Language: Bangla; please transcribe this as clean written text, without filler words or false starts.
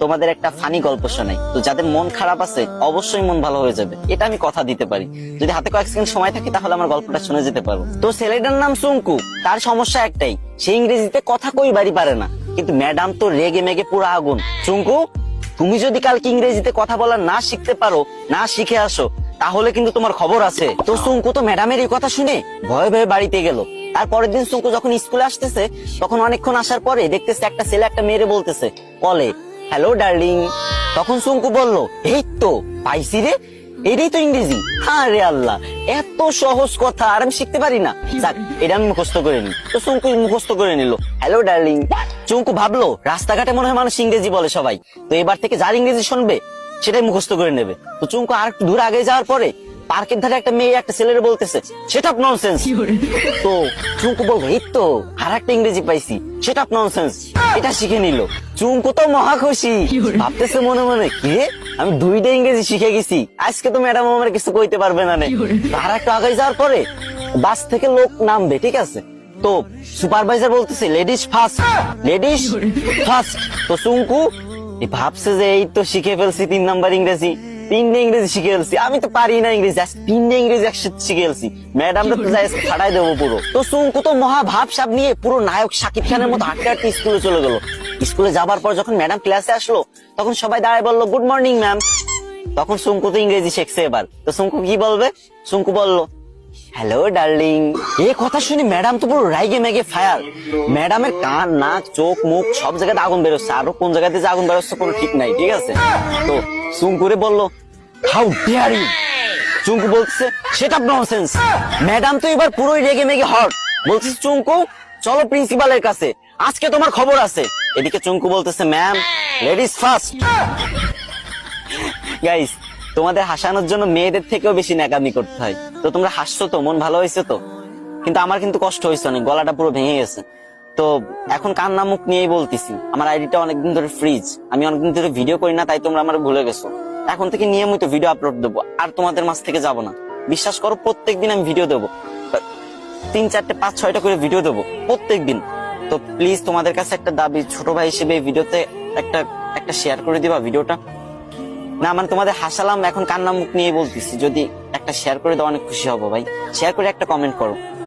তোমাদের একটা ফানি গল্প শোনাই। তো যাদের মন খারাপ আছে অবশ্যই মন ভালো হয়ে যাবে, এটা আমি কথা দিতে পারি। যদি হাতে কয়েক সেকেন্ড সময় থাকে তাহলে আমার গল্পটা শুনে যেতে পারো। তো ছেলেটার নাম চুঙ্কু। তার সমস্যা একটাই, সে ইংরেজিতে কথা কইবারই পারে না। কিন্তু ম্যাডাম তো রেগে মেগে পুরো আগুন। চুঙ্কু, তুমি যদি কালকে ইংরেজিতে কথা বলা না শিখতে পারো, না শিখে আসো, তাহলে কিন্তু তোমার খবর আছে। তো চুঙ্কু তো ম্যাডামের এই কথা শুনে ভয়ে ভয়ে বাড়িতে গেল। আর পরের দিন চুঙ্কু যখন স্কুলে আসতেছে, তখন অনেকক্ষণ আসার পরে দেখতেছে একটা ছেলে একটা মেয়েরে বলতেছে কলে, হ্যালো ডার্লিং। তখন চুঙ্কু বলল, এই তো পাইছি রে, এটাই তো ইংরেজি। হ্যাঁ রে আল্লাহ, এত সহজ কথা আর আমি শিখতে পারি না। যাক, এটা আমি মুখস্থ করে নি। তো চুঙ্কু মুখস্থ করে নিল, হ্যালো ডার্লিং। চুঙ্কু ভাবলো রাস্তাঘাটে মনে হয় মানুষ ইংরেজি বলে সবাই, তো এবার থেকে যার ইংরেজি শুনবে সেটাই মুখস্থ করে নেবে। তো চুঙ্কু আর একটু দূর আগে যাওয়ার পরে পার্কের ধারে একটা মেয়ে একটা ছেলেরে বলতেছে, সেটা ননসেন্স। তো চুঙ্কু বলবো, এই তো আর একটা ইংরেজি পাইছি, সেটা ননসেন্স। এটা শিখে নিল। চুঙ্কু তো মহা খুশি, ভাবতেছে মনে মনে, কি রে, আমি দুইটা ইংরেজি শিখে গেছি, আজকে তো ম্যাডাম আমার কিছু কইতে পারবে না। আর একটু আগে যাওয়ার পরে বাস থেকে লোক নামবে, ঠিক আছে, তো সুপারভাইজার বলতেছে লেডিস ফার্স্ট, লেডিস ফার্স্ট। তো চুঙ্কু ভাবছে যে এই তো শিখে ফেলছি 3 নাম্বার ইংরেজি, 3টে ইংরেজি শিখে ফেলছি, আমি তো পারি না ইংরেজি, 3টে ইংরেজি একসাথে শিখে ফেলছি, ম্যাডামরা তো যাই ফাটাই দেবো পুরো। তো চুঙ্কু তো মহা ভাব সাব নিয়ে পুরো নায়ক শাকিব খানের মতো হাঁটতে হাঁটতে স্কুলে চলে গেল। স্কুলে যাবার পর যখন ম্যাডাম ক্লাসে আসলো, তখন সবাই দাঁড়ায় বললো, গুড মর্নিং ম্যাম। তখন চুঙ্কু তো ইংরেজি শিখছে এবার। তো চুঙ্কু কি বলবে? চুঙ্কু বললো, হ্যালো ডার্লিং। এই কথা শুনে ম্যাডাম তো পুরো রাইগে মেগে ফায়ার। ম্যাডামের কান, নাক, চোখ, মুখ সব জায়গাতে আগুন বেরোচ্ছে, আরো কোন জায়গাতে যে আগুন বেরোচ্ছে কোনো ঠিক নাই, ঠিক আছে। তো চুঙ্কুরে বললো, হাউ ডেয়ার ইউ। চুঙ্কু বলছে, সেটা ননসেন্স। ম্যাডাম তো এবার পুরোই রেগে মেগে হট, বলছে, চুঙ্কু চলো প্রিন্সিপালের কাছে, আজকে তোমার খবর আছে। এদিকে চুঙ্কু বলতেছে, ম্যাম লেডিস ফার্স্ট। গাইস, তোমাদের হাসানোর জন্য মেয়েদের থেকেও বেশি ন্যাকামি করতে হয়। তো তোমরা হাসছো তো, মন ভালো হয়েছে তো, কিন্তু আমার কিন্তু কষ্ট হয়েছে অনেক, গলাটা পুরো ভেঙে গেছে। তো এখন কান্না মুখ নিয়েই বলতেছি, আমার আইডিটা অনেকদিন ধরে ফ্রিজ, আমি অনেকদিন ধরে ভিডিও করি না, তাই তোমরা আমার ভুলে গেছো। এখন থেকে নিয়মিত ভিডিও আপলোড দেবো, আর তোমাদের মাঝ থেকে যাবো না, বিশ্বাস করো। প্রত্যেকদিন আমি ভিডিও দেবো, 3, 4, 5, 6টা করে ভিডিও দেবো প্রত্যেকদিন। তো প্লিজ তোমাদের কাছে একটা দাবি, ছোট ভাই হিসেবে এই ভিডিওতে একটা শেয়ার করে দিবা ভিডিওটা। না মানে তোমাদের হাসালাম, এখন কান্না মুখ নিয়ে বলতেছি, যদি একটা শেয়ার করে দাও অনেক খুশি হবো ভাই। শেয়ার করে একটা কমেন্ট করো।